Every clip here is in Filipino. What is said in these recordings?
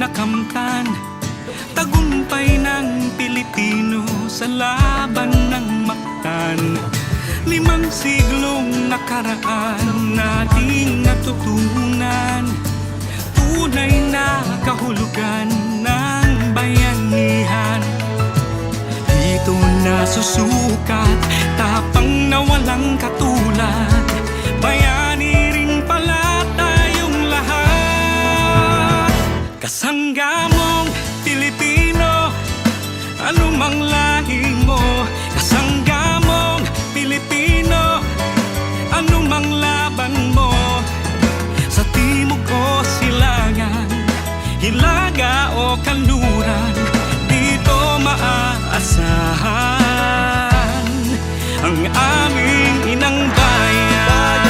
nakamtan, tagumpay ng Pilipino sa laban ng Mactan. 5 siglong nakaraan nating natutunan, tunay na kahulugan ng bayanihan. Dito nasusukat, tapang na walang katulad, bayani rin pala tayong lahat. Kasangga mong Pilipino, anumang lahi mo. Kasangga mong Pilipino, anumang laban mo. Sa timog o silangan, hilaga o kanluran, dito maaasahan ang aming inang bayan.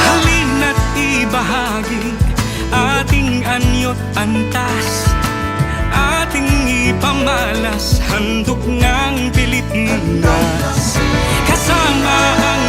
Halina't ibahagi ating anyo't antas, ating ipamalas, handog ng Pilipinas. Kasama ang